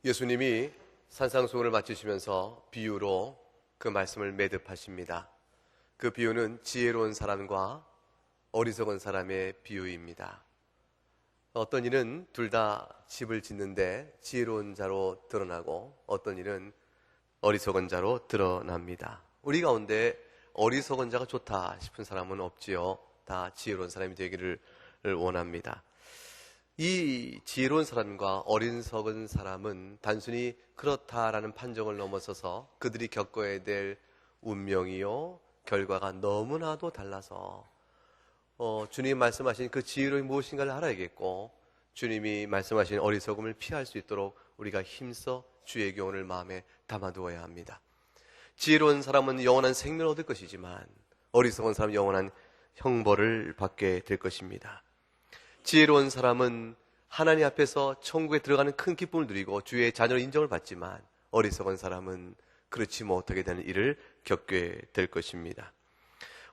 예수님이 산상수훈을 마치시면서 비유로 그 말씀을 매듭하십니다. 그 비유는 지혜로운 사람과 어리석은 사람의 비유입니다. 어떤 이는 둘 다 집을 짓는데 지혜로운 자로 드러나고 어떤 이는 어리석은 자로 드러납니다. 우리 가운데 어리석은 자가 좋다 싶은 사람은 없지요. 다 지혜로운 사람이 되기를 원합니다. 이 지혜로운 사람과 어리석은 사람은 단순히 그렇다라는 판정을 넘어서서 그들이 겪어야 될 운명이요 결과가 너무나도 달라서 주님이 말씀하신 그 지혜로움이 무엇인가를 알아야겠고, 주님이 말씀하신 어리석음을 피할 수 있도록 우리가 힘써 주의 교훈을 마음에 담아두어야 합니다. 지혜로운 사람은 영원한 생명을 얻을 것이지만 어리석은 사람은 영원한 형벌을 받게 될 것입니다. 지혜로운 사람은 하나님 앞에서 천국에 들어가는 큰 기쁨을 누리고 주의 자녀로 인정을 받지만 어리석은 사람은 그렇지 못하게 되는 일을 겪게 될 것입니다.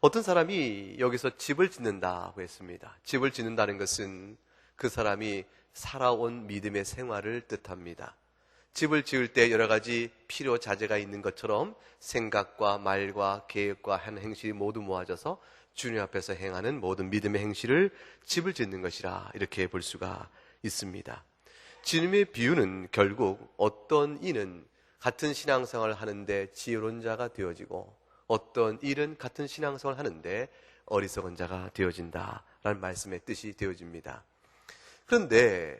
어떤 사람이 여기서 집을 짓는다고 했습니다. 집을 짓는다는 것은 그 사람이 살아온 믿음의 생활을 뜻합니다. 집을 지을 때 여러 가지 필요 자재가 있는 것처럼 생각과 말과 계획과 한 행실이 모두 모아져서 주님 앞에서 행하는 모든 믿음의 행실을 집을 짓는 것이라 이렇게 볼 수가 있습니다. 주님의 비유는 결국 어떤 이는 같은 신앙생활을 하는데 지혜로운 자가 되어지고 어떤 일은 같은 신앙생활을 하는데 어리석은 자가 되어진다라는 말씀의 뜻이 되어집니다. 그런데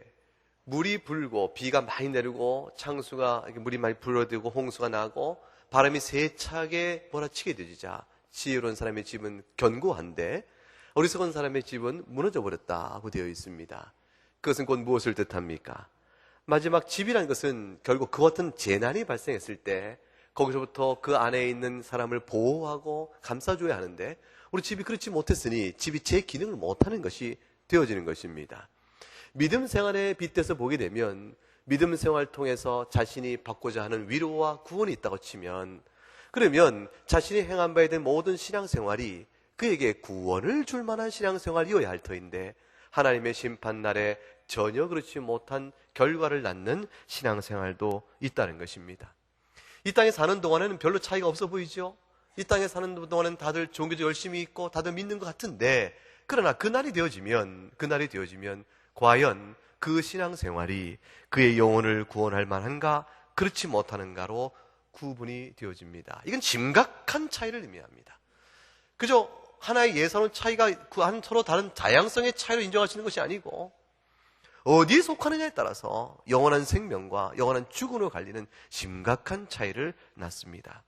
물이 불고 비가 많이 내리고 창수가 물이 많이 불어들고 홍수가 나고 바람이 세차게 몰아치게 되자 지혜로운 사람의 집은 견고한데 어리석은 사람의 집은 무너져 버렸다고 되어 있습니다. 그것은 곧 무엇을 뜻합니까? 마지막 집이라는 것은 결국 그 같은 재난이 발생했을 때 거기서부터 그 안에 있는 사람을 보호하고 감싸줘야 하는데 우리 집이 그렇지 못했으니 집이 제 기능을 못하는 것이 되어지는 것입니다. 믿음 생활에 빗대서 보게 되면 믿음 생활을 통해서 자신이 받고자 하는 위로와 구원이 있다고 치면, 그러면 자신이 행한 바에 대한 모든 신앙생활이 그에게 구원을 줄 만한 신앙생활이어야 할 터인데 하나님의 심판날에 전혀 그렇지 못한 결과를 낳는 신앙생활도 있다는 것입니다. 이 땅에 사는 동안에는 별로 차이가 없어 보이죠? 이 땅에 사는 동안은 다들 종교도 열심히 있고 다들 믿는 것 같은데, 그러나 그날이 되어지면 과연 그 신앙생활이 그의 영혼을 구원할 만한가 그렇지 못하는가로 구분이 되어집니다. 이건 심각한 차이를 의미합니다. 그저 하나의 예사로운 차이가 그 한 서로 다른 다양성의 차이로 인정하시는 것이 아니고 어디에 속하느냐에 따라서 영원한 생명과 영원한 죽음으로 갈리는 심각한 차이를 낳습니다.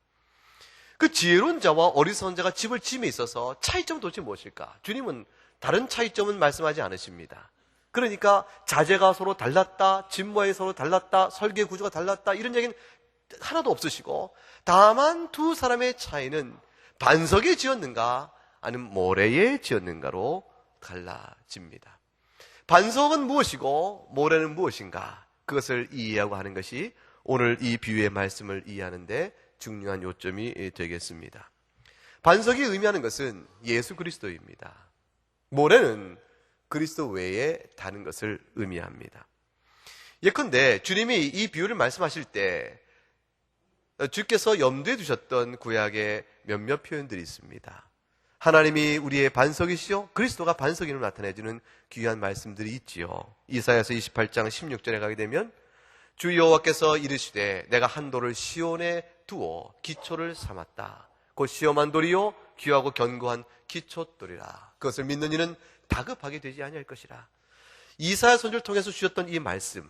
그 지혜로운 자와 어리석은 자가 집을 지음에 있어서 차이점은 도대체 무엇일까? 주님은 다른 차이점은 말씀하지 않으십니다. 그러니까 자재가 서로 달랐다, 집 모양이 서로 달랐다, 설계 구조가 달랐다 이런 얘기는 하나도 없으시고, 다만 두 사람의 차이는 반석에 지었는가 아니면 모래에 지었는가로 달라집니다. 반석은 무엇이고 모래는 무엇인가, 그것을 이해하고 하는 것이 오늘 이 비유의 말씀을 이해하는데 중요한 요점이 되겠습니다. 반석이 의미하는 것은 예수 그리스도입니다. 모래는 그리스도 외에 다른 것을 의미합니다. 예컨대 주님이 이 비유를 말씀하실 때 주께서 염두에 두셨던 구약의 몇몇 표현들이 있습니다. 하나님이 우리의 반석이시요 그리스도가 반석임을 나타내주는 귀한 말씀들이 있지요. 이사야서 28장 16절에 가게 되면 주 여호와께서 이르시되 내가 한 돌을 시온에 두어 기초를 삼았다. 곧 시험한 돌이요 귀하고 견고한 기초돌이라. 그것을 믿는 이는 다급하게 되지 아니할 것이라. 이사야 선지를 통해서 주셨던 이 말씀,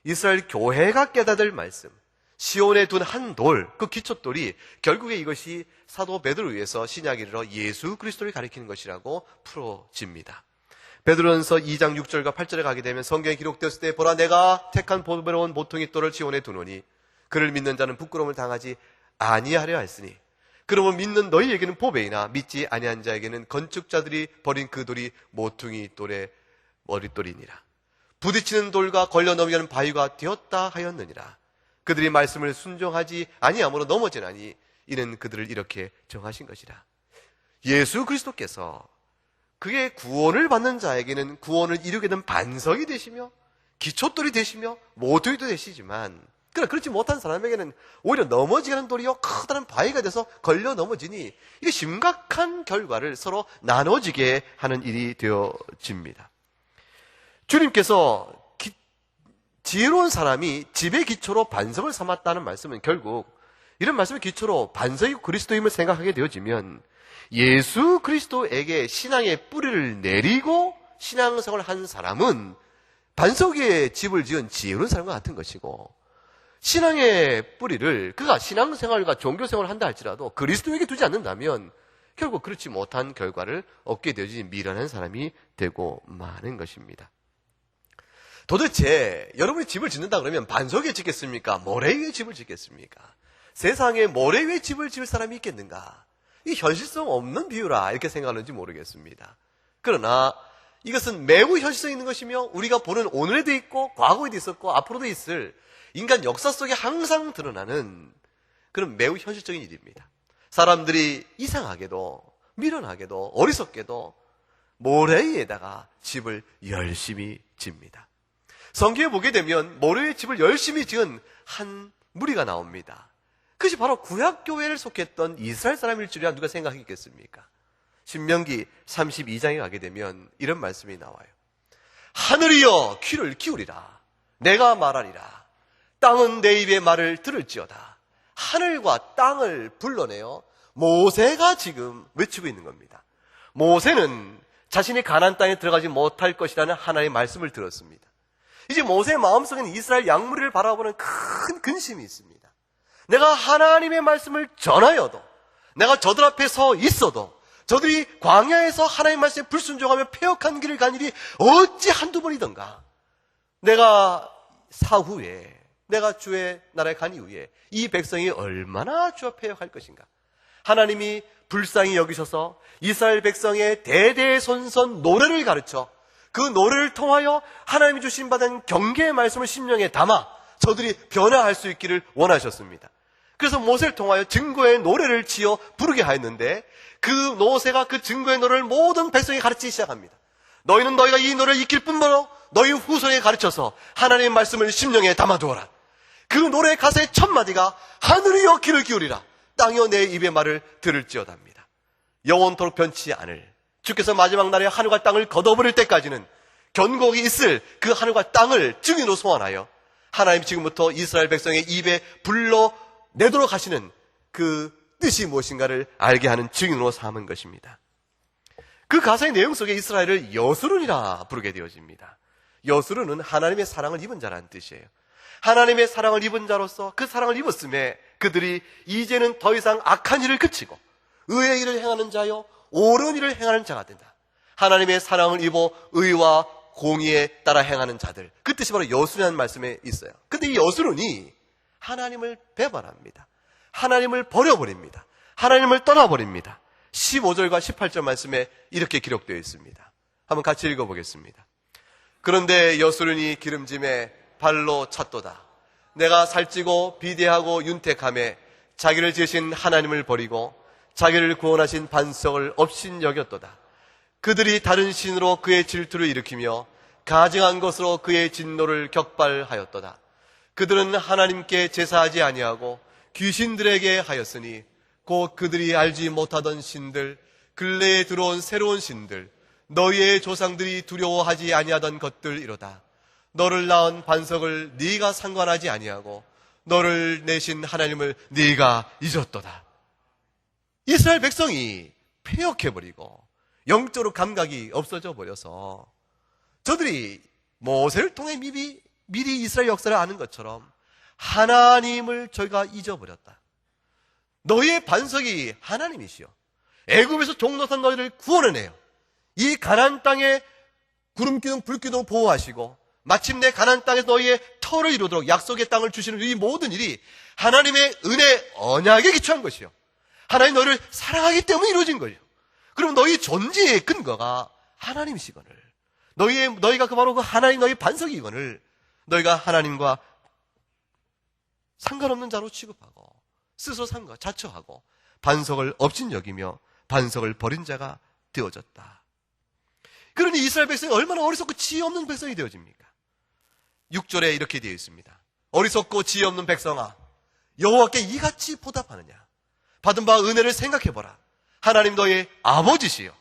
이스라엘 교회가 깨닫을 될 말씀, 시온에 둔 한 돌, 그 기초돌이 결국에 이것이 사도 베드로에 의해서 신약에 이르러 예수 그리스도를 가리키는 것이라고 풀어집니다. 베드로전서 2장 6절과 8절에 가게 되면 성경에 기록되었을 때 보라 내가 택한 보배로운 모퉁이 돌을 시온에 두노니 그를 믿는 자는 부끄러움을 당하지 아니하려 했으니 그러면 믿는 너희에게는 보배이나 믿지 아니한 자에게는 건축자들이 버린 그 돌이 모퉁이 돌의 머릿돌이니라. 부딪히는 돌과 걸려 넘어가는 바위가 되었다 하였느니라. 그들이 말씀을 순종하지 아니함으로 넘어지나니 이는 그들을 이렇게 정하신 것이라. 예수 그리스도께서 그의 구원을 받는 자에게는 구원을 이루게 된 반석이 되시며 기초돌이 되시며 모퉁이도 되시지만, 그러나 그렇지 못한 사람에게는 오히려 넘어지는 돌이요 커다란 바위가 돼서 걸려 넘어지니 이게 심각한 결과를 서로 나눠지게 하는 일이 되어집니다. 주님께서 지혜로운 사람이 집의 기초로 반석을 삼았다는 말씀은 결국 이런 말씀의 기초로 반석이 그리스도임을 생각하게 되어지면 예수 그리스도에게 신앙의 뿌리를 내리고 신앙생활을 한 사람은 반석 위에 집을 지은 지혜로운 사람과 같은 것이고, 신앙의 뿌리를 그가 신앙생활과 종교생활을 한다 할지라도 그리스도에게 두지 않는다면 결국 그렇지 못한 결과를 얻게 되어진 미련한 사람이 되고 마는 것입니다. 도대체 여러분이 집을 짓는다 그러면 반석 위에 짓겠습니까? 모래 위에 집을 짓겠습니까? 세상에 모래 위에 집을 지을 사람이 있겠는가? 이 현실성 없는 비유라 이렇게 생각하는지 모르겠습니다. 그러나 이것은 매우 현실성 있는 것이며 우리가 보는 오늘에도 있고 과거에도 있었고 앞으로도 있을 인간 역사 속에 항상 드러나는 그런 매우 현실적인 일입니다. 사람들이 이상하게도 미련하게도 어리석게도 모래 위에다가 집을 열심히 집니다. 성경에 보게 되면 모래 위에 집을 열심히 지은 한 무리가 나옵니다. 그것이 바로 구약교회를 속했던 이스라엘 사람일 줄이야 누가 생각했겠습니까? 신명기 32장에 가게 되면 이런 말씀이 나와요. 하늘이여 귀를 기울이라. 내가 말하리라. 땅은 내 입의 말을 들을지어다. 하늘과 땅을 불러내어 모세가 지금 외치고 있는 겁니다. 모세는 자신이 가나안 땅에 들어가지 못할 것이라는 하나님의 말씀을 들었습니다. 이제 모세의 마음속에는 이스라엘 양무리를 바라보는 큰 근심이 있습니다. 내가 하나님의 말씀을 전하여도, 내가 저들 앞에 서 있어도 저들이 광야에서 하나님의 말씀에 불순종하며 패역한 길을 간 일이 어찌 한두 번이던가. 내가 사후에, 내가 주의 나라에 간 이후에 이 백성이 얼마나 주와 패역할 것인가. 하나님이 불쌍히 여기셔서 이스라엘 백성의 대대손손 노래를 가르쳐 그 노래를 통하여 하나님이 주신 받은 경계의 말씀을 심령에 담아 저들이 변화할 수 있기를 원하셨습니다. 그래서 모세를 통하여 증거의 노래를 지어 부르게 하였는데 그 모세가 그 증거의 노래를 모든 백성이 가르치기 시작합니다. 너희는 너희가 이 노래를 익힐 뿐더러 너희 후손에게 가르쳐서 하나님의 말씀을 심령에 담아두어라. 그 노래의 가사의 첫 마디가 하늘이여 귀를 기울이라. 땅이여 내 입의 말을 들을지어다입니다. 영원토록 변치 않을, 주께서 마지막 날에 하늘과 땅을 걷어버릴 때까지는 견고히 있을 그 하늘과 땅을 증인으로 소환하여 하나님 지금부터 이스라엘 백성의 입에 불러내도록 하시는 그 뜻이 무엇인가를 알게 하는 증인으로 삼은 것입니다. 그 가사의 내용 속에 이스라엘을 여수론이라 부르게 되어집니다. 여수론은 하나님의 사랑을 입은 자라는 뜻이에요. 하나님의 사랑을 입은 자로서 그 사랑을 입었음에 그들이 이제는 더 이상 악한 일을 그치고 의의 일을 행하는 자요 옳은 일을 행하는 자가 된다. 하나님의 사랑을 입어 의와 공의에 따라 행하는 자들, 그 뜻이 바로 여수라는 말씀에 있어요. 근데 이 여수론이 하나님을 배반합니다. 하나님을 버려버립니다. 하나님을 떠나버립니다. 15절과 18절 말씀에 이렇게 기록되어 있습니다. 한번 같이 읽어보겠습니다. 그런데 여수론이 기름짐에 발로 찼도다. 내가 살찌고 비대하고 윤택함에 자기를 지으신 하나님을 버리고 자기를 구원하신 반석을 업신 여겼도다. 그들이 다른 신으로 그의 질투를 일으키며 가증한 것으로 그의 진노를 격발하였도다. 그들은 하나님께 제사하지 아니하고 귀신들에게 하였으니 곧 그들이 알지 못하던 신들, 근래에 들어온 새로운 신들, 너희의 조상들이 두려워하지 아니하던 것들이로다. 너를 낳은 반석을 네가 상관하지 아니하고 너를 내신 하나님을 네가 잊었도다. 이스라엘 백성이 패역해버리고 영적으로 감각이 없어져 버려서 저들이 모세를 통해 미리 이스라엘 역사를 아는 것처럼 하나님을 저희가 잊어버렸다. 너희의 반석이 하나님이시여. 애굽에서 종노릇한 너희를 구원해내요. 이 가나안 땅에 구름기둥 불기둥 보호하시고 마침내 가나안 땅에서 너희의 터를 이루도록 약속의 땅을 주시는 이 모든 일이 하나님의 은혜 언약에 기초한 것이요. 하나님 너희를 사랑하기 때문에 이루어진 거예요. 그럼 너희 존재의 근거가 하나님이시거늘, 너희가 바로 그 하나님 너희 반석이거늘 너희가 하나님과 상관없는 자로 취급하고 스스로 자처하고 반석을 업신여기며 반석을 버린 자가 되어졌다. 그러니 이스라엘 백성이 얼마나 어리석고 지혜 없는 백성이 되어집니까? 6절에 이렇게 되어 있습니다. 어리석고 지혜 없는 백성아, 여호와께 이같이 보답하느냐? 받은 바 은혜를 생각해보라. 하나님 너의 아버지시여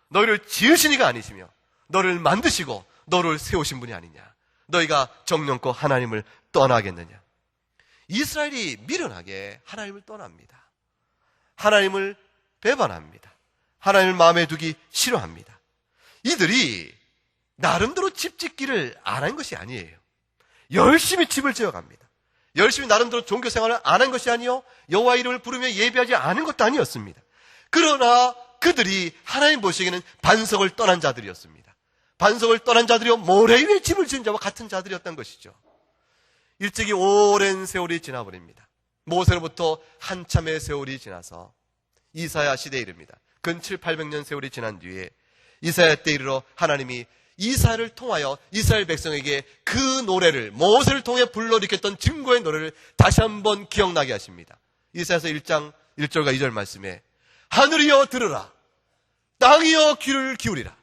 너희를 지으신 이가 아니시며 너를 만드시고 너를 세우신 분이 아니냐? 너희가 정령껏 하나님을 떠나겠느냐? 이스라엘이 미련하게 하나님을 떠납니다. 하나님을 배반합니다. 하나님을 마음에 두기 싫어합니다. 이들이 나름대로 집 짓기를 안 한 것이 아니에요. 열심히 집을 지어갑니다. 열심히 나름대로 종교 생활을 안 한 것이 아니요, 여호와 이름을 부르며 예배하지 않은 것도 아니었습니다. 그러나 그들이 하나님 보시기에는 반석을 떠난 자들이었습니다. 반석을 떠난 자들이요 모래 위에 집을 지은 자와 같은 자들이었던 것이죠. 일찍이 오랜 세월이 지나버립니다. 모세로부터 한참의 세월이 지나서 이사야 시대에 이릅니다. 근 700~800년 세월이 지난 뒤에 이사야 때 이르러 하나님이 이사야를 통하여 이스라엘 백성에게 그 노래를, 모세를 통해 불러일으켰던 증거의 노래를 다시 한번 기억나게 하십니다. 이사야서 1장 1절과 2절 말씀에 하늘이여 들으라, 땅이여 귀를 기울이라.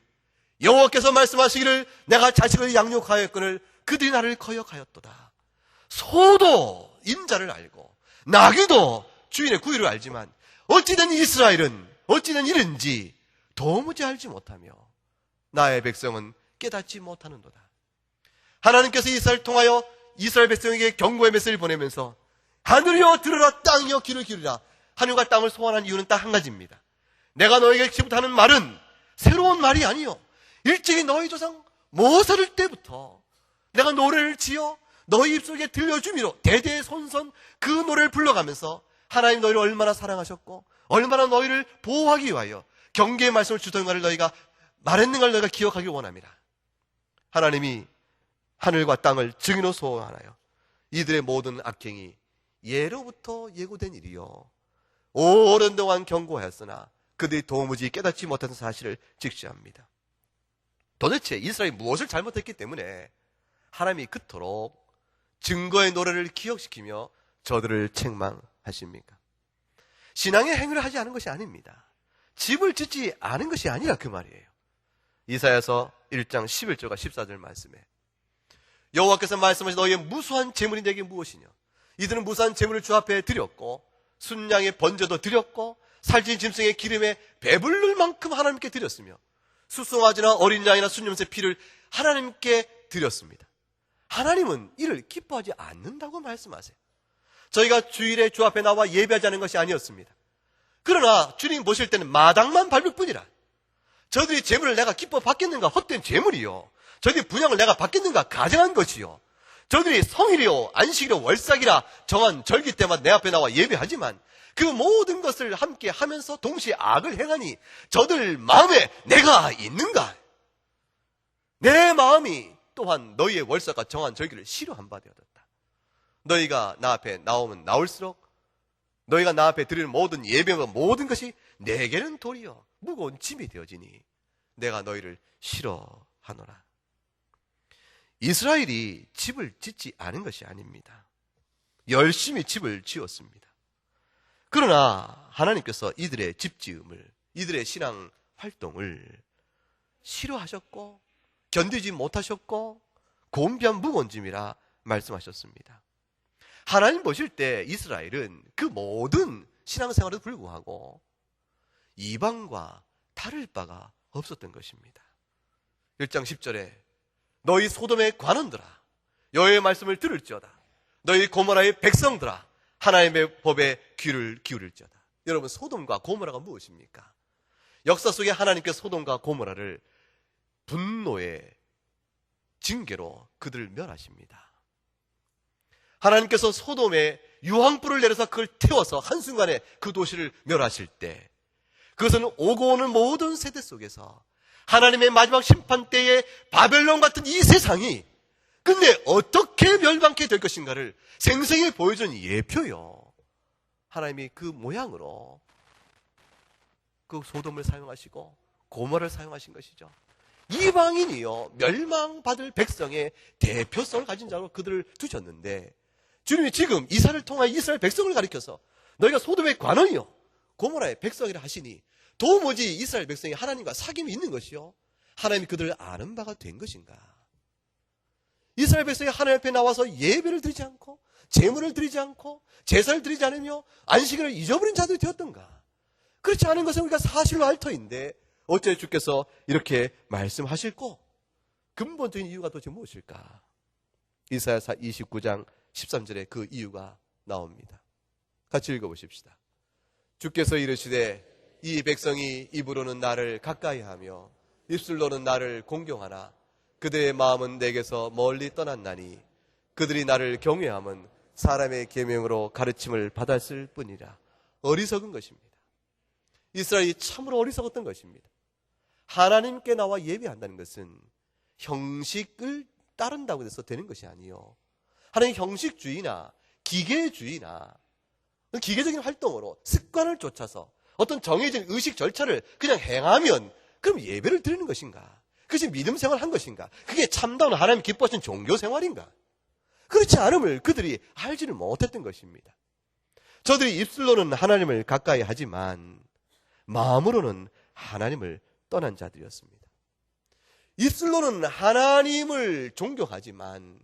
여호와께서 말씀하시기를 내가 자식을 양육하였거늘 그들이 나를 거역하였도다. 소도 인자를 알고 나귀도 주인의 구유를 알지만 어찌된 이스라엘은 어찌된 일인지 도무지 알지 못하며 나의 백성은 깨닫지 못하는도다. 하나님께서 이스라엘을 통하여 이스라엘 백성에게 경고의 메시지를 보내면서 하늘이여 들으라, 땅이여 귀를 기울이라. 하늘과 땅을 소환한 이유는 딱 한 가지입니다. 내가 너에게 지금부터 하는 말은 새로운 말이 아니요, 일찍이 너희 조상 모세를 때부터 내가 노래를 지어 너희 입속에 들려주미로 대대손손 그 노래를 불러가면서 하나님 너희를 얼마나 사랑하셨고 얼마나 너희를 보호하기 위하여 경계의 말씀을 주던 것을 너희가 말했는가를 너희가 기억하기 원합니다. 하나님이 하늘과 땅을 증인으로 소원하여 이들의 모든 악행이 예로부터 예고된 일이요 오랜 동안 경고하였으나 그들이 도무지 깨닫지 못한 사실을 직시합니다. 도대체 이스라엘이 무엇을 잘못했기 때문에 하나님이 그토록 증거의 노래를 기억시키며 저들을 책망하십니까? 신앙의 행위를 하지 않은 것이 아닙니다. 집을 짓지 않은 것이 아니라 그 말이에요. 이사야서 1장 11절과 14절 말씀에 여호와께서 말씀하신 너희의 무수한 재물이 내게 무엇이냐? 이들은 무수한 재물을 주 앞에 드렸고 순양의 번제도 드렸고 살찐 짐승의 기름에 배불릴 만큼 하나님께 드렸으며 수송아지나 어린 양이나 순염새 피를 하나님께 드렸습니다. 하나님은 이를 기뻐하지 않는다고 말씀하세요. 저희가 주일에 주 앞에 나와 예배하지 않은 것이 아니었습니다. 그러나 주님 보실 때는 마당만 밟을 뿐이라. 저들이 재물을 내가 기뻐 받겠는가? 헛된 재물이요. 저들이 분양을 내가 받겠는가? 가정한 것이요. 저들이 성일이요 안식이요 월삭이라 정한 절기 때마다 내 앞에 나와 예배하지만 그 모든 것을 함께 하면서 동시에 악을 행하니 저들 마음에 내가 있는가? 내 마음이 또한 너희의 월삭과 정한 절기를 싫어한 바 되었다. 너희가 나 앞에 나오면 나올수록 너희가 나 앞에 드리는 모든 예배와 모든 것이 내게는 도리어 무거운 짐이 되어지니 내가 너희를 싫어하노라. 이스라엘이 집을 짓지 않은 것이 아닙니다. 열심히 집을 지었습니다. 그러나 하나님께서 이들의 집지음을, 이들의 신앙 활동을 싫어하셨고 견디지 못하셨고 곤비한 무거운 짐이라 말씀하셨습니다. 하나님 보실 때 이스라엘은 그 모든 신앙생활에도 불구하고 이방과 다를 바가 없었던 것입니다. 1장 10절에 너희 소돔의 관원들아 여호와의 말씀을 들을지어다. 너희 고모라의 백성들아 하나님의 법에 귀를 기울일지어다. 여러분, 소돔과 고모라가 무엇입니까? 역사 속에 하나님께서 소돔과 고모라를 분노의 징계로 그들을 멸하십니다. 하나님께서 소돔에 유황불을 내려서 그걸 태워서 한순간에 그 도시를 멸하실 때 그것은 오고 오는 모든 세대 속에서 하나님의 마지막 심판 때에 바벨론 같은 이 세상이 근데 어떻게 멸망케 될 것인가를 생생히 보여준 예표요. 하나님이 그 모양으로 그 소돔을 사용하시고 고모라를 사용하신 것이죠. 이방인이요 멸망받을 백성의 대표성을 가진 자로 그들을 두셨는데 주님이 지금 이사를 통하여 이스라엘 백성을 가리켜서 너희가 소돔의 관원이요 고모라의 백성이라 하시니 도무지 이스라엘 백성이 하나님과 사귐이 있는 것이요 하나님이 그들을 아는 바가 된 것인가? 이스라엘 백성이 하나님 앞에 나와서 예배를 드리지 않고 제물을 드리지 않고 제사를 드리지 않으며 안식일을 잊어버린 자들이 되었던가? 그렇지 않은 것은 우리가 사실로 알 터인데 어째 주께서 이렇게 말씀하실꼬? 근본적인 이유가 도대체 무엇일까? 이사야서 29장 13절에 그 이유가 나옵니다. 같이 읽어보십시다. 주께서 이르시되 이 백성이 입으로는 나를 가까이하며 입술로는 나를 공경하나 그들의 마음은 내게서 멀리 떠났나니 그들이 나를 경외함은 사람의 계명으로 가르침을 받았을 뿐이라. 어리석은 것입니다. 이스라엘이 참으로 어리석었던 것입니다. 하나님께 나와 예배한다는 것은 형식을 따른다고 해서 되는 것이 아니요, 하나님 형식주의나 기계주의나 기계적인 활동으로 습관을 쫓아서 어떤 정해진 의식 절차를 그냥 행하면 그럼 예배를 드리는 것인가? 그것이 믿음 생활한 것인가? 그게 참다운 하나님 기뻐하신 종교 생활인가? 그렇지 않음을 그들이 알지를 못했던 것입니다. 저들이 입술로는 하나님을 가까이 하지만 마음으로는 하나님을 떠난 자들이었습니다. 입술로는 하나님을 존경하지만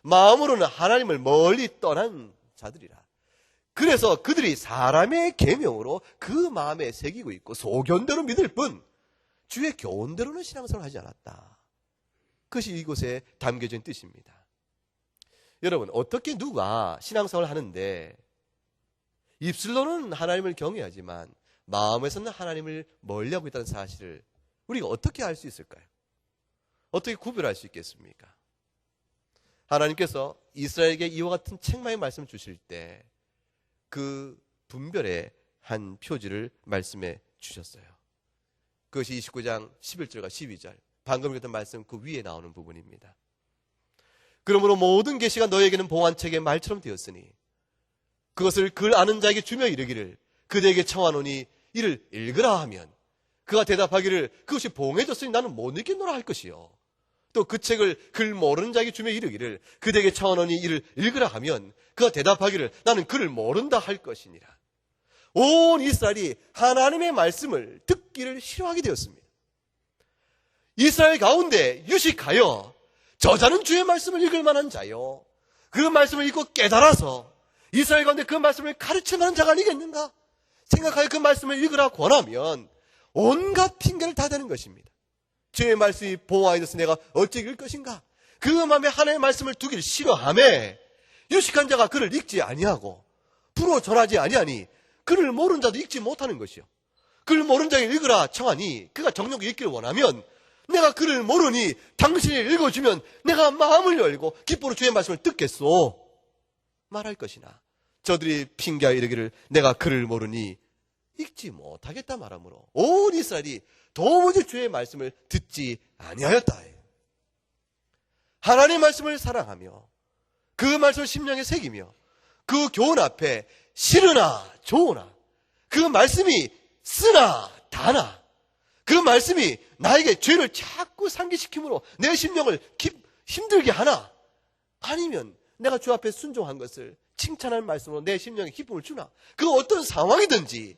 마음으로는 하나님을 멀리 떠난 자들이라. 그래서 그들이 사람의 계명으로 그 마음에 새기고 있고 소견대로 믿을 뿐 주의 교훈대로는 신앙생활을 하지 않았다. 그것이 이곳에 담겨진 뜻입니다. 여러분, 어떻게 누가 신앙생활을 하는데 입술로는 하나님을 경외하지만 마음에서는 하나님을 멀리하고 있다는 사실을 우리가 어떻게 알 수 있을까요? 어떻게 구별할 수 있겠습니까? 하나님께서 이스라엘에게 이와 같은 책망의 말씀을 주실 때 그 분별의 한 표지를 말씀해 주셨어요. 그것이 29장 11절과 12절, 방금 읽었던 말씀 그 위에 나오는 부분입니다. 그러므로 모든 계시가 너에게는 봉안책의 말처럼 되었으니 그것을 글 아는 자에게 주며 이르기를 그대에게 청하노니 이를 읽으라 하면 그가 대답하기를 그것이 봉해졌으니 나는 못 읽겠노라 할 것이요. 또 그 책을 글 모르는 자에게 주며 이르기를 그대에게 청하노니 이를 읽으라 하면 그가 대답하기를 나는 글을 모른다 할 것이니라. 온 이스라엘이 하나님의 말씀을 듣기를 싫어하게 되었습니다. 이스라엘 가운데 유식하여 저자는 주의 말씀을 읽을 만한 자요, 그 말씀을 읽고 깨달아서 이스라엘 가운데 그 말씀을 가르칠 만한 자가 아니겠는가 생각하여 그 말씀을 읽으라 권하면 온갖 핑계를 다 대는 것입니다. 주의 말씀이 보호하여 있어서 내가 어찌 읽을 것인가? 그 마음에 하나님의 말씀을 두기를 싫어하며 유식한 자가 그를 읽지 아니하고 불어 전하지 아니하니 그를 모르는 자도 읽지 못하는 것이요. 그를 모르는 자에게 읽으라 청하니 그가 정욕이 읽기를 원하면 내가 그를 모르니 당신이 읽어주면 내가 마음을 열고 기뻐로 주의 말씀을 듣겠소 말할 것이나 저들이 핑계하여 이르기를 내가 그를 모르니 읽지 못하겠다 말하므로 온 이스라엘이 도무지 주의 말씀을 듣지 아니하였다. 하나님의 말씀을 사랑하며 그 말씀을 심령에 새기며 그 교훈 앞에 싫으나 좋으나 그 말씀이 쓰나 다나 그 말씀이 나에게 죄를 자꾸 상기시키므로 내 심령을 힘들게 하나 아니면 내가 주 앞에 순종한 것을 칭찬하는 말씀으로 내 심령에 기쁨을 주나 그 어떤 상황이든지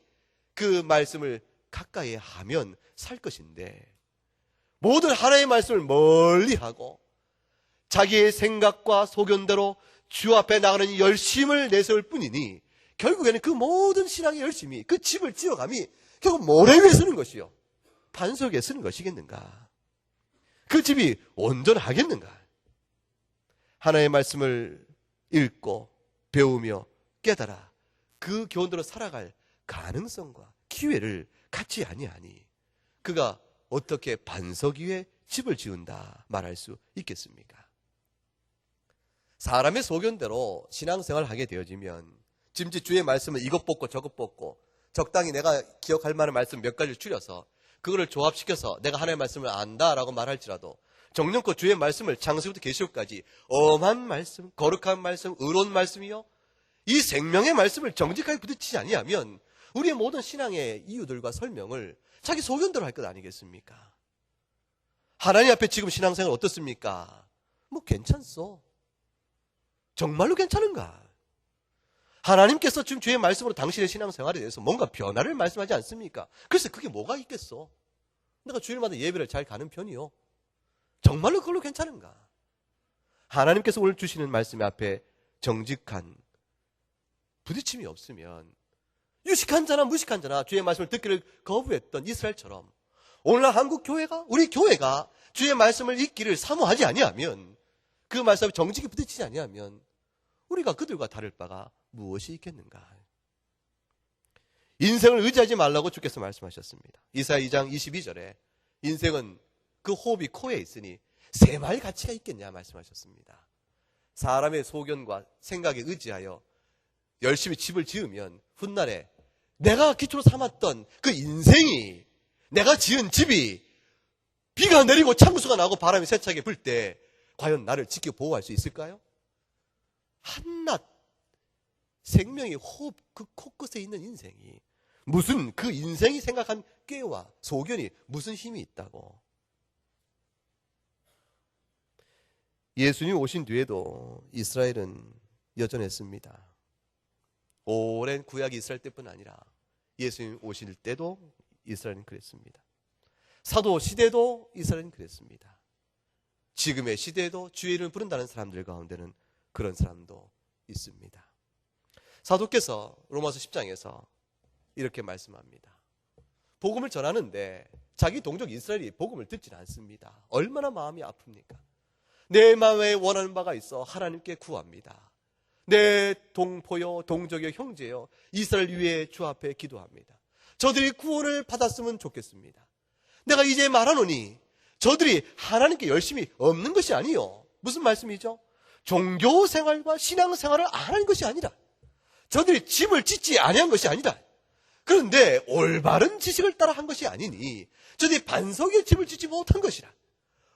그 말씀을 가까이 하면 살 것인데 모든 하나님의 말씀을 멀리하고 자기의 생각과 소견대로 주 앞에 나가는 열심을 내세울 뿐이니 결국에는 그 모든 신앙의 열심이 그 집을 지어감이 결국 모래 위에 쓰는 것이요 반석에 쓰는 것이겠는가? 그 집이 온전하겠는가? 하나님의 말씀을 읽고 배우며 깨달아 그 교훈대로 살아갈 가능성과 기회를 갖지 아니하니 그가 어떻게 반석 위에 집을 지은다 말할 수 있겠습니까? 사람의 소견대로 신앙생활을 하게 되어지면 짐짓 주의 말씀을 이것 뽑고 저것 뽑고 적당히 내가 기억할 만한 말씀 몇 가지를 줄여서 그거를 조합시켜서 내가 하나님의 말씀을 안다라고 말할지라도 정령껏 주의 말씀을 창세기부터 계시록까지 엄한 말씀, 거룩한 말씀, 의로운 말씀이요 이 생명의 말씀을 정직하게 부딪히지 아니하면 우리의 모든 신앙의 이유들과 설명을 자기 소견대로 할 것 아니겠습니까? 하나님 앞에 지금 신앙생활 어떻습니까? 뭐 괜찮소. 정말로 괜찮은가? 하나님께서 지금 주의 말씀으로 당신의 신앙생활에 대해서 뭔가 변화를 말씀하지 않습니까? 그래서 그게 뭐가 있겠어? 내가 주일마다 예배를 잘 가는 편이요. 정말로 그걸로 괜찮은가? 하나님께서 오늘 주시는 말씀 앞에 정직한 부딪힘이 없으면 유식한 자나 무식한 자나 주의 말씀을 듣기를 거부했던 이스라엘처럼 오늘날 한국 교회가, 우리 교회가 주의 말씀을 읽기를 사모하지 아니하면, 그 말씀에 정직히 부딪히지 아니하면 우리가 그들과 다를 바가 무엇이 있겠는가. 인생을 의지하지 말라고 주께서 말씀하셨습니다. 이사야 2장 22절에 인생은 그 호흡이 코에 있으니 새마을 가치가 있겠냐 말씀하셨습니다. 사람의 소견과 생각에 의지하여 열심히 집을 지으면 훗날에 내가 기초로 삼았던 그 인생이, 내가 지은 집이 비가 내리고 창수가 나고 바람이 세차게 불 때 과연 나를 지켜 보호할 수 있을까요? 한낱 생명의 호흡 그 코끝에 있는 인생이 무슨, 그 인생이 생각한 꾀와 소견이 무슨 힘이 있다고. 예수님 오신 뒤에도 이스라엘은 여전했습니다. 오랜 구약 이스라엘 때뿐 아니라 예수님 오실 때도 이스라엘은 그랬습니다. 사도 시대도 이스라엘은 그랬습니다. 지금의 시대에도 주의 이름을 부른다는 사람들 가운데는 그런 사람도 있습니다. 사도께서 로마서 10장에서 이렇게 말씀합니다. 복음을 전하는데 자기 동족 이스라엘이 복음을 듣지는 않습니다. 얼마나 마음이 아픕니까? 내 마음에 원하는 바가 있어 하나님께 구합니다. 내 동포여 동족여 형제여 이스라엘 위에 주 앞에 기도합니다. 저들이 구원을 받았으면 좋겠습니다. 내가 이제 말하노니 저들이 하나님께 열심히 없는 것이 아니요. 무슨 말씀이죠? 종교 생활과 신앙 생활을 안 하는 것이 아니라, 저들이 집을 짓지 아니한 것이 아니다. 그런데 올바른 지식을 따라 한 것이 아니니 저들이 반석의 집을 짓지 못한 것이라.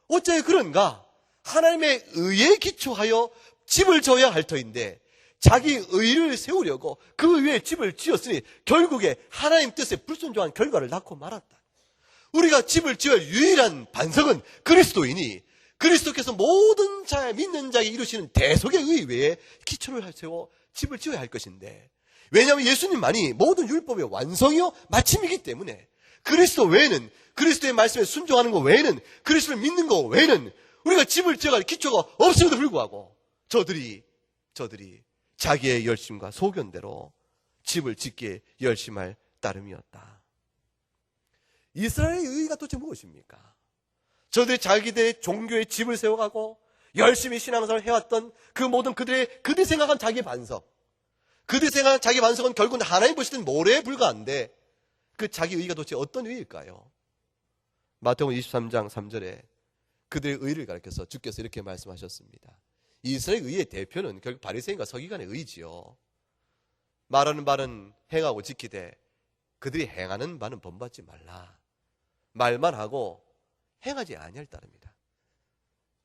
어째 그런가? 하나님의 의에 기초하여 집을 져야 할 터인데 자기 의를 세우려고 그 위에 집을 지었으니 결국에 하나님 뜻에 불순종한 결과를 낳고 말았다. 우리가 집을 지을 유일한 반석은 그리스도이니 그리스도께서 모든 자 믿는 자에게 이루시는 대속의 의 외에 기초를 세워 집을 지어야 할 것인데, 왜냐하면 예수님만이 모든 율법의 완성이요 마침이기 때문에 그리스도 외에는, 그리스도의 말씀에 순종하는 것 외에는, 그리스도를 믿는 것 외에는 우리가 집을 지어갈 기초가 없음에도 불구하고 저들이 자기의 열심과 소견대로 집을 짓기에 열심할 따름이었다. 이스라엘의 의의가 도대체 무엇입니까? 저들이 자기들의 종교의 집을 세워가고 열심히 신앙생활을 해왔던 그 모든 그들이 생각한 자기 반석, 그들이 생각한 자기 반석은 결국은 하나님 보시던 모래에 불과한데 그 자기 의의가 도대체 어떤 의의일까요? 마태복음 23장 3절에 그들의 의의를 가리켜서 주께서 이렇게 말씀하셨습니다. 이스라엘 의의 대표는 결국 바리새인과 서기관의 의지요. 말하는 바는 행하고 지키되 그들이 행하는 바는 본받지 말라. 말만 하고 행하지 아니할 따릅니다.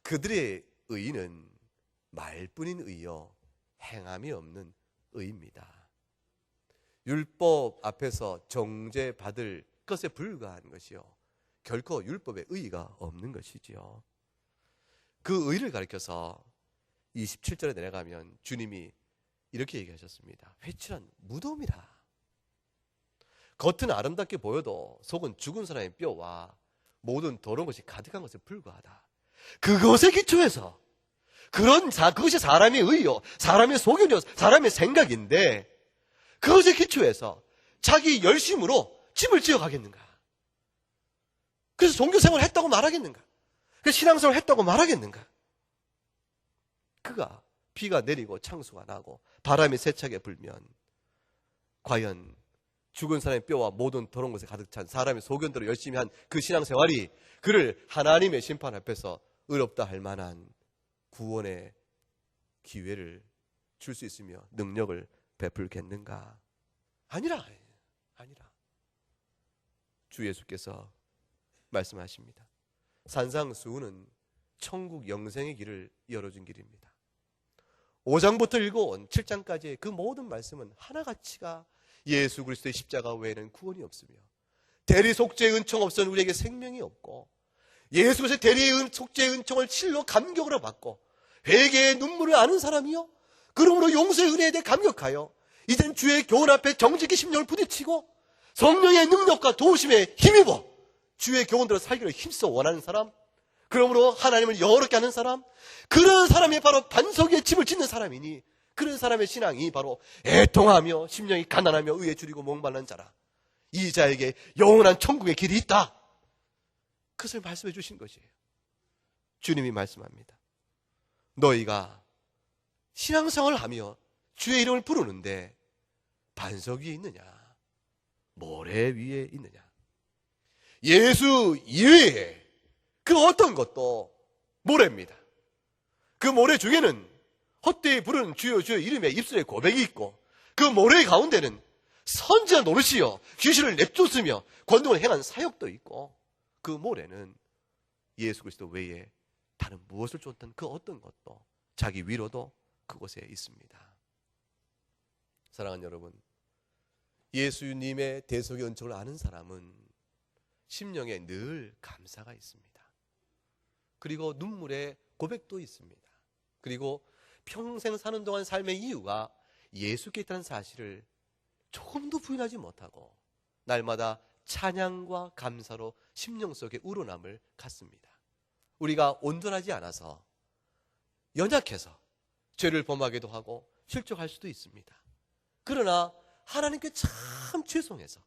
그들의 의는 말뿐인 의요 행함이 없는 의입니다. 율법 앞에서 정죄받을 것에 불과한 것이요 결코 율법의 의의가 없는 것이지요. 그 의를 가리켜서 27절에 내려가면 주님이 이렇게 얘기하셨습니다. 회칠한 무덤이라. 겉은 아름답게 보여도 속은 죽은 사람의 뼈와 모든 더러운 것이 가득한 것에 불과하다. 그것에 기초해서 그것이 사람의 의요, 사람의 소견이요, 사람의 생각인데 그것에 기초해서 자기 열심으로 집을 지어가겠는가? 그래서 종교생활을 했다고 말하겠는가? 그래서 신앙생활을 했다고 말하겠는가? 그가 비가 내리고 창수가 나고 바람이 세차게 불면 과연 죽은 사람의 뼈와 모든 더러운 것에 가득 찬 사람의 소견대로 열심히 한 그 신앙생활이 그를 하나님의 심판 앞에서 의롭다 할 만한 구원의 기회를 줄 수 있으며 능력을 베풀겠는가? 아니라. 주 예수께서 말씀하십니다. 산상수훈은 천국 영생의 길을 열어준 길입니다. 5장부터 읽어온 7장까지의 그 모든 말씀은 하나같이가 예수 그리스도의 십자가 외에는 구원이 없으며 대리 속죄의 은총 없으면 우리에게 생명이 없고 예수 그리스도의 대리 속죄의 은총을 실로 감격으로 받고 회개의 눈물을 아는 사람이요 그러므로 용서의 은혜에 대해 감격하여 이젠 주의 교훈 앞에 정직히 심령을 부딪히고 성령의 능력과 도우심에 힘입어 주의 교훈대로 살기를 힘써 원하는 사람, 그러므로 하나님을 영어롭게 하는 사람, 그런 사람이 바로 반석 위에 집을 짓는 사람이니 그런 사람의 신앙이 바로 애통하며 심령이 가난하며 의에 줄이고 목말른 자라. 이 자에게 영원한 천국의 길이 있다. 그것을 말씀해 주신 것이에요. 주님이 말씀합니다. 너희가 신앙생활을 하며 주의 이름을 부르는데 반석 위에 있느냐? 모래 위에 있느냐? 예수 이외에 그 어떤 것도 모래입니다. 그 모래 중에는 헛되이 부르는 주여 주여 이름에 입술에 고백이 있고 그 모래 가운데는 선지자 노릇이여 귀신을 내쫓으며 권능을 행한 사역도 있고 그 모래는 예수 그리스도 외에 다른 무엇을 쫓던 그 어떤 것도 자기 위로도 그곳에 있습니다. 사랑하는 여러분, 예수님의 대속의 은총을 아는 사람은 심령에 늘 감사가 있습니다. 그리고 눈물의 고백도 있습니다. 그리고 평생 사는 동안 삶의 이유가 예수께 있다는 사실을 조금도 부인하지 못하고 날마다 찬양과 감사로 심령 속에 우러남을 갖습니다. 우리가 온전하지 않아서 연약해서 죄를 범하기도 하고 실족할 수도 있습니다. 그러나 하나님께 참 죄송해서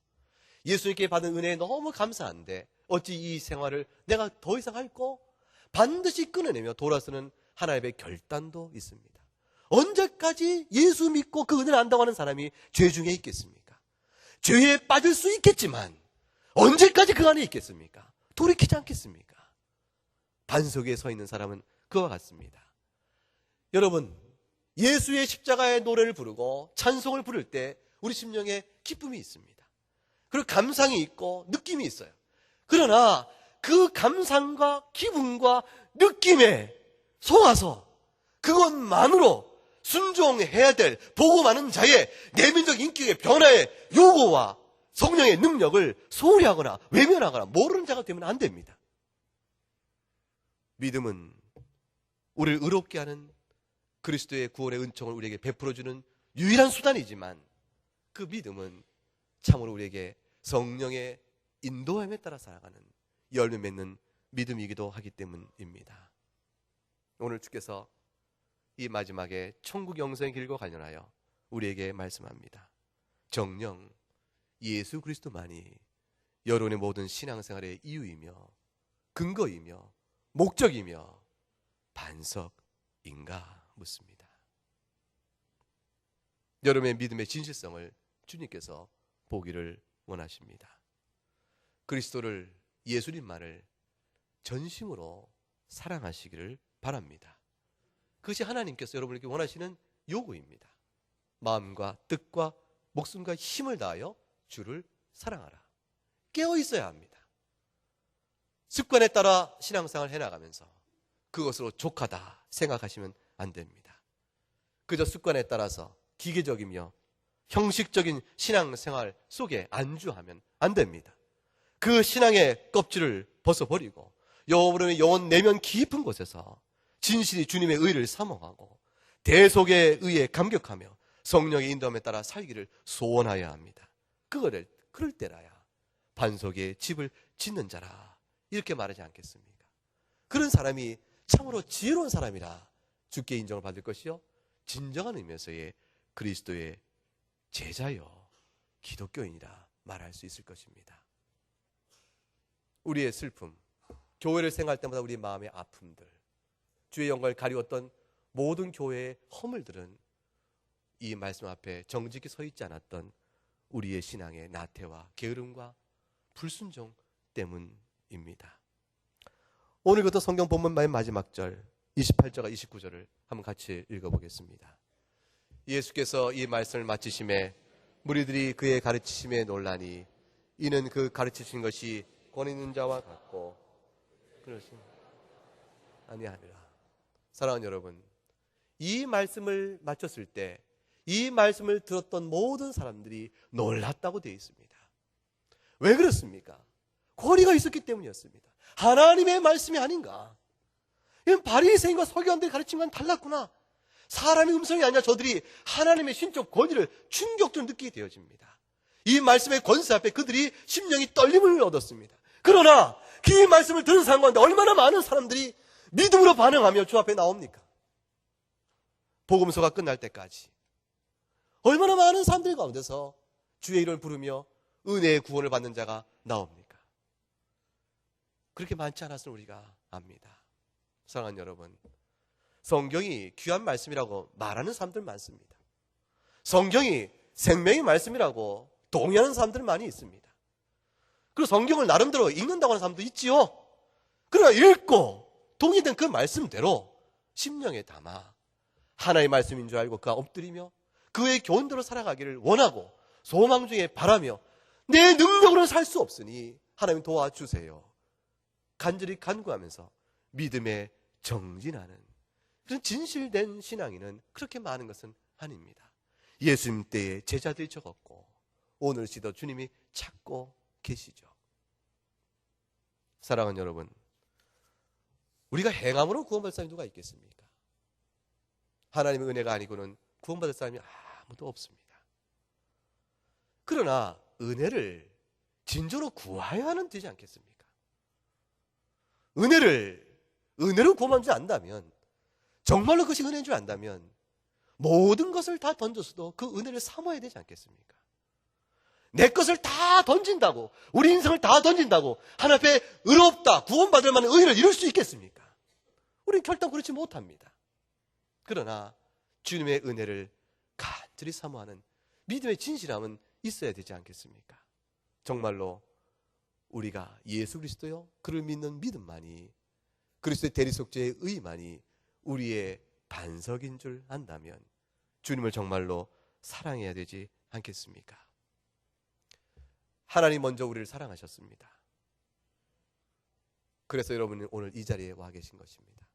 예수님께 받은 은혜에 너무 감사한데 어찌 이 생활을 내가 더 이상 할고 반드시 끊어내며 돌아서는 하나님의 결단도 있습니다. 언제까지 예수 믿고 그 은혜를 안다고 하는 사람이 죄 중에 있겠습니까? 죄에 빠질 수 있겠지만 언제까지 그 안에 있겠습니까? 돌이키지 않겠습니까? 반석 위에 서 있는 사람은 그와 같습니다. 여러분, 예수의 십자가의 노래를 부르고 찬송을 부를 때 우리 심령에 기쁨이 있습니다. 그리고 감상이 있고 느낌이 있어요. 그러나 그 감상과 기분과 느낌에 속아서 그것만으로 순종해야 될 보고 많은 자의 내면적 인격의 변화의 요구와 성령의 능력을 소홀히 하거나 외면하거나 모르는 자가 되면 안 됩니다. 믿음은 우리를 의롭게 하는 그리스도의 구원의 은총을 우리에게 베풀어주는 유일한 수단이지만 그 믿음은 참으로 우리에게 성령의 인도함에 따라 살아가는 열매 맺는 믿음이기도 하기 때문입니다. 오늘 주께서 이 마지막에 천국 영생의 길과 관련하여 우리에게 말씀합니다. 정녕 예수 그리스도만이 여러분의 모든 신앙생활의 이유이며 근거이며 목적이며 반석인가 묻습니다. 여러분의 믿음의 진실성을 주님께서 보기를 원하십니다. 그리스도를, 예수님만을 전심으로 사랑하시기를 바랍니다. 그것이 하나님께서 여러분에게 원하시는 요구입니다. 마음과 뜻과 목숨과 힘을 다하여 주를 사랑하라. 깨어 있어야 합니다. 습관에 따라 신앙생활을 해나가면서 그것으로 족하다 생각하시면 안 됩니다. 그저 습관에 따라서 기계적이며 형식적인 신앙생활 속에 안주하면 안 됩니다. 그 신앙의 껍질을 벗어버리고 여러분의 영혼 내면 깊은 곳에서 진실이 주님의 의를 사모하고 대속의 의에 감격하며 성령의 인도함에 따라 살기를 소원하여야 합니다. 그럴 때라야 반석에 집을 짓는 자라 이렇게 말하지 않겠습니까? 그런 사람이 참으로 지혜로운 사람이라 주께 인정을 받을 것이요 진정한 의미에서의 그리스도의 제자요 기독교인이라 말할 수 있을 것입니다. 우리의 슬픔, 교회를 생각할 때마다 우리 마음의 아픔들, 주의 영광을 가리웠던 모든 교회의 허물들은 이 말씀 앞에 정직히 서 있지 않았던 우리의 신앙의 나태와 게으름과 불순종 때문입니다. 오늘 그것도 성경 본문의 마지막 절 28절과 29절을 한번 같이 읽어보겠습니다. 예수께서 이 말씀을 마치심에 무리들이 그의 가르치심에 놀라니 이는 그 가르치신 것이 권 있는 자와 같고 그러신 아니하니라. 사랑하는 여러분, 이 말씀을 마쳤을 때 이 말씀을 들었던 모든 사람들이 놀랐다고 되어 있습니다. 왜 그렇습니까? 권위가 있었기 때문이었습니다. 하나님의 말씀이 아닌가? 이건 바리새인과 서기관들이 가르친 건 달랐구나. 사람의 음성이 아니라 저들이 하나님의 신적 권위를 충격적으로 느끼게 되어집니다. 이 말씀의 권세 앞에 그들이 심령이 떨림을 얻었습니다. 그러나 그 말씀을 들은 사람 가운데 얼마나 많은 사람들이 믿음으로 반응하며 주 앞에 나옵니까? 복음서가 끝날 때까지 얼마나 많은 사람들 가운데서 주의 이름을 부르며 은혜의 구원을 받는 자가 나옵니까? 그렇게 많지 않았을 우리가 압니다. 사랑하는 여러분, 성경이 귀한 말씀이라고 말하는 사람들 많습니다. 성경이 생명의 말씀이라고 동의하는 사람들 많이 있습니다. 그리고 성경을 나름대로 읽는다고 하는 사람도 있지요. 그러나 읽고 동의된 그 말씀대로 심령에 담아 하나의 말씀인 줄 알고 그가 엎드리며 그의 교훈대로 살아가기를 원하고 소망 중에 바라며 내 능력으로는 살 수 없으니 하나님 도와주세요. 간절히 간구하면서 믿음에 정진하는 그런 진실된 신앙인은 그렇게 많은 것은 아닙니다. 예수님 때에 제자들이 적었고 오늘 시도 주님이 찾고 계시죠. 사랑하는 여러분, 우리가 행함으로 구원받을 사람이 누가 있겠습니까? 하나님의 은혜가 아니고는 구원받을 사람이 아무도 없습니다. 그러나 은혜를 진정으로 구하여야 하는 되지 않겠습니까? 은혜로 구원받지 않다면, 정말로 그것이 은혜인 줄 안다면 모든 것을 다 던져서도 그 은혜를 사모해야 되지 않겠습니까? 내 것을 다 던진다고, 우리 인생을 다 던진다고 하나님 앞에 의롭다, 구원받을 만한 의를 이룰 수 있겠습니까? 우리는 결단 그렇지 못합니다. 그러나 주님의 은혜를 간절히 사모하는 믿음의 진실함은 있어야 되지 않겠습니까? 정말로 우리가 예수 그리스도요, 그를 믿는 믿음만이, 그리스도의 대리속죄의 의만이 우리의 반석인 줄 안다면 주님을 정말로 사랑해야 되지 않겠습니까? 하나님 먼저 우리를 사랑하셨습니다. 그래서 여러분은 오늘 이 자리에 와 계신 것입니다.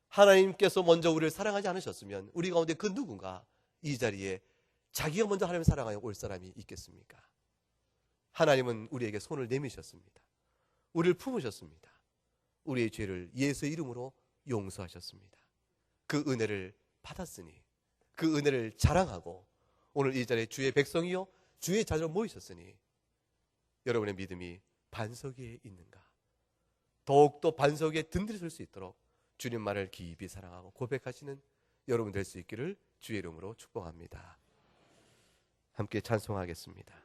하나님께서 먼저 우리를 사랑하지 않으셨으면 우리 가운데 그 누군가 이 자리에 자기가 먼저 하나님을 사랑하여 올 사람이 있겠습니까? 하나님은 우리에게 손을 내미셨습니다. 우리를 품으셨습니다. 우리의 죄를 예수의 이름으로 용서하셨습니다. 그 은혜를 받았으니, 그 은혜를 자랑하고 오늘 이 자리에 주의 백성이요 주의 자녀로 모이셨으니 여러분의 믿음이 반석 위에 있는가? 더욱더 반석 위에 든든히 설 수 있도록 주님 말을 깊이 사랑하고 고백하시는 여러분 될 수 있기를 주의 이름으로 축복합니다. 함께 찬송하겠습니다.